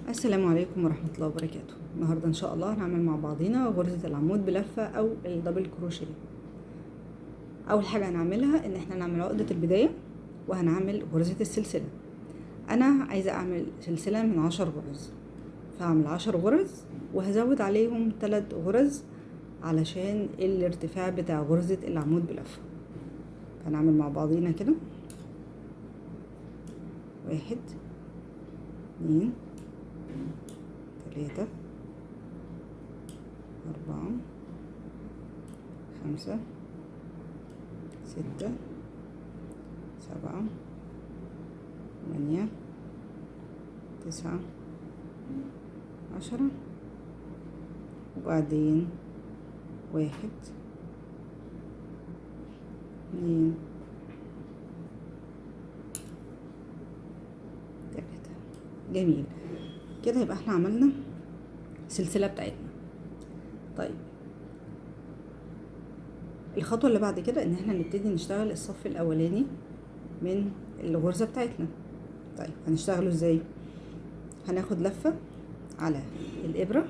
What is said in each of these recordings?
السلام عليكم ورحمة الله وبركاته. النهاردة ان شاء الله هنعمل مع بعضينا غرزة العمود بلفة او الدبل كروشيه. اول حاجة هنعملها ان احنا نعمل عقدة البداية وهنعمل غرزة السلسلة. انا عايزة اعمل سلسلة من 10 غرز، فهعمل 10 غرز وهزود عليهم 3 غرز علشان الارتفاع بتاع غرزة العمود بلفة. هنعمل مع بعضينا كده 1 2 3 4 5 6 7 8 9 10 وبعدين 1 2 3. جميل كده، يبقى احنا عملنا السلسلة بتاعتنا. طيب الخطوة اللي بعد كده ان احنا نبتدي نشتغل الصف الاولاني من الغرزة بتاعتنا. طيب هنشتغله ازاي؟ هناخد لفة على الابرة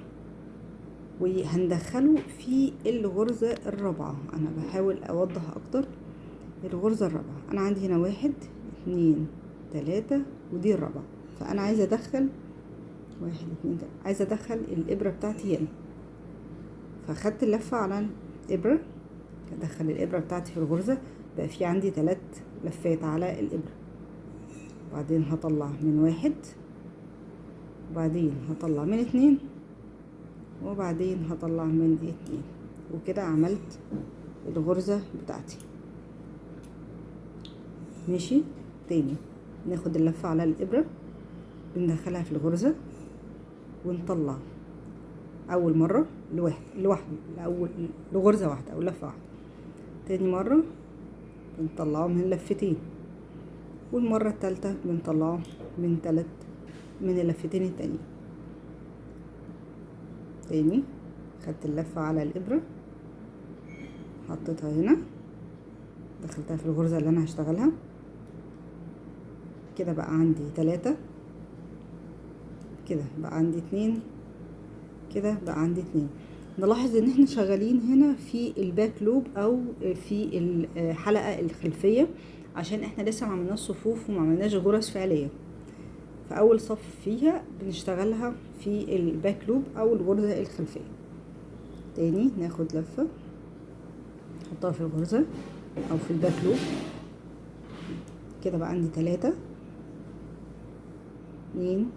وهندخله في الغرزة الرابعة. انا بحاول اوضح اكتر. الغرزة الرابعة انا عندي هنا 1 2 3 ودي الرابعة، فانا عايزة ادخل 1 2 3، عايزة ادخل الابرة بتاعتي هنا. فاخدت اللفة على الابرة، ادخل الابرة بتاعتي في الغرزة، بقى في عندي 3 لفات على الابرة. وبعدين هطلع من 1 وبعدين هطلع من 2 وبعدين هطلع من 2، وكده عملت الغرزة بتاعتي. ماشي. تاني ناخد اللفة على الابرة بندخلها في الغرزة ونطلع اول مرة لوحده الاول لغرزة واحدة او لفة واحدة. تاني مرة بنطلعه من لفتين، والمرة التالتة بنطلعه من اللفتين التانيين. تاني خدت اللفة على الابرة، حطيتها هنا، دخلتها في الغرزة اللي انا هشتغلها. كده بقى عندي 3، كده بقى عندي 2، كده بقى عندي 2. نلاحظ ان احنا شغالين هنا في الباك لوب او في الحلقة الخلفية، عشان احنا لسه ما عملناش صفوف وما عملناش غرز فعلية. فاول صف فيها بنشتغلها في الباك لوب او الغرزة الخلفية. تاني ناخد لفة نحطها في الغرزة او في الباك لوب. كده بقى عندي 3 2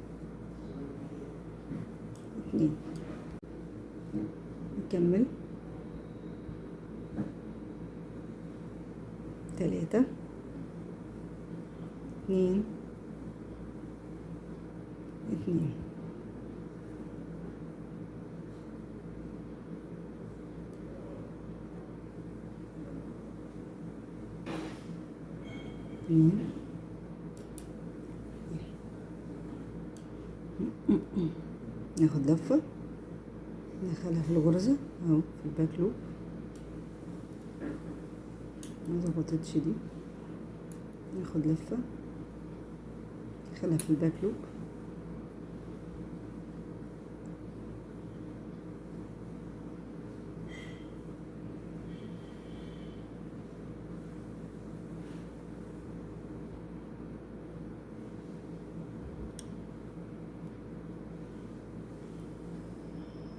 2. نكمل 3 2 2. ناخد لفة ندخلها في الغرزة اهو في الباك لوب. ما ظبطتش دي، ناخد لفة ندخلها في الباك لوب.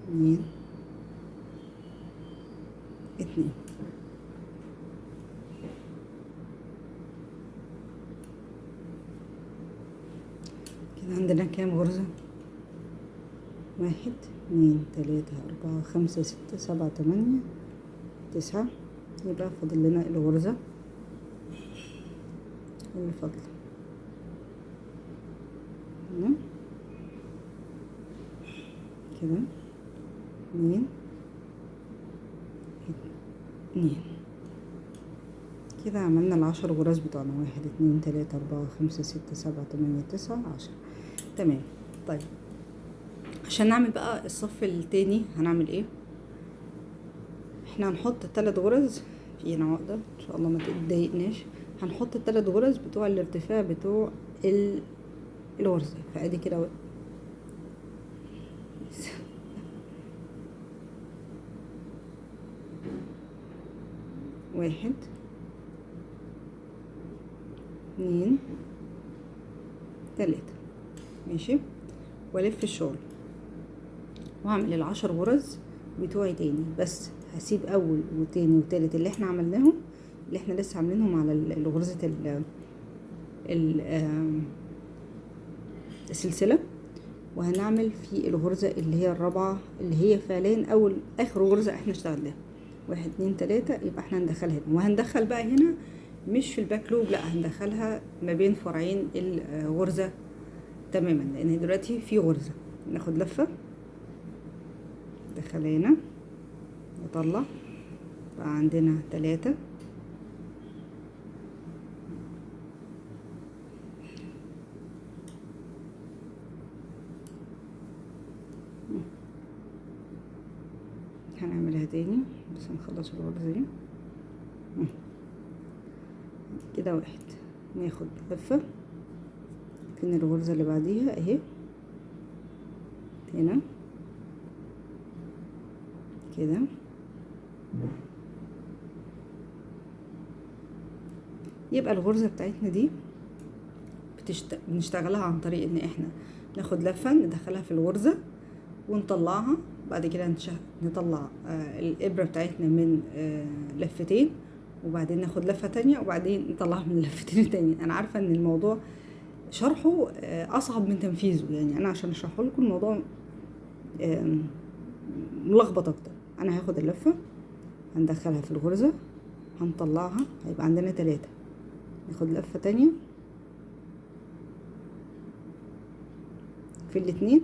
اتنين 2. كده عندنا كام غرزة؟ 1 2 3 4 5 6 7 8 9. يبقى فاضل لنا الغرزة اللي فاضلة هنا كده 2 2. كده عملنا ال10 غرز بتوعنا 1 2 3 4 5 6 7 8 9 10. تمام. طيب عشان نعمل بقى الصف التاني هنعمل ايه؟ احنا هنحط 3 غرز في هنا عقدة ان شاء الله ما تتضايقناش. هنحط ال3 غرز بتوع الارتفاع بتوع الغرزة. فادي كده 1 2 3 ماشي، والف الشغل واعمل ال10 غرز بتوعي تاني، بس هسيب اول وتاني وتالت اللي احنا عملناهم، اللي احنا لسه عاملينهم على الغرزة السلسلة، وهنعمل في الغرزة اللي هي الرابعة اللي هي فعليا اخر غرزة احنا اشتغلناها. 1 2 3 يبقى احنا هندخلها هنا، وهندخل بقى هنا مش في الباك لوب، لا هندخلها ما بين فرعين الغرزة تماما، لان دلوقتي في غرزة. ناخد لفة ندخلها هنا نطلع، بقى عندنا 3 هنعملها تاني بس نخلص الغرزة دي كده. 1 ناخد لفة فين الغرزة اللي بعديها اهي هنا كده، يبقى الغرزة بتاعتنا دي بنشتغلها عن طريق ان احنا ناخد لفة ندخلها في الغرزة ونطلعها، بعد كده نطلع الابرة بتاعتنا من لفتين، وبعدين ناخد لفة تانية، وبعدين نطلعها من اللفتين التانية. انا عارفة ان الموضوع شرحه اصعب من تنفيذه، يعني انا عشان اشرحه لكم الموضوع ملخبط اكتر. انا هاخد اللفة هندخلها في الغرزة هنطلعها، هيبقى عندنا 3، ناخد لفة تانية في الاتنين،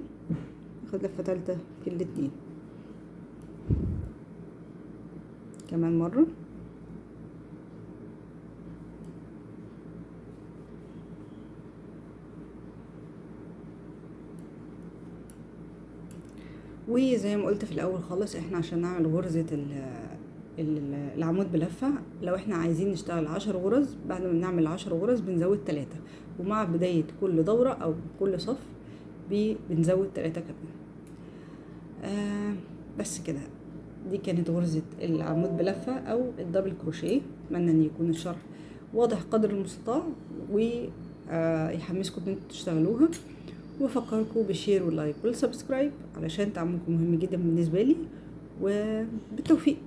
ناخد لفة تالتة في الاتنين كمان مرة، وزي ما قلت في الاول خالص احنا عشان نعمل غرزة العمود بلفة، لو احنا عايزين نشتغل 10 غرز، بعد ما بنعمل 10 غرز بنزود 3، ومع بداية كل دورة او كل صف بنزود 3 كمان. بس كده، دي كانت غرزة العمود بلفة او الدبل كروشيه. اتمنى ان يكون الشرح واضح قدر المستطاع ويحمسكم ان انتوا تشتغلوها، وافكركم بالشير واللايك والسبسكرايب علشان تعملكم مهم جدا بالنسبة لي، وبالتوفيق.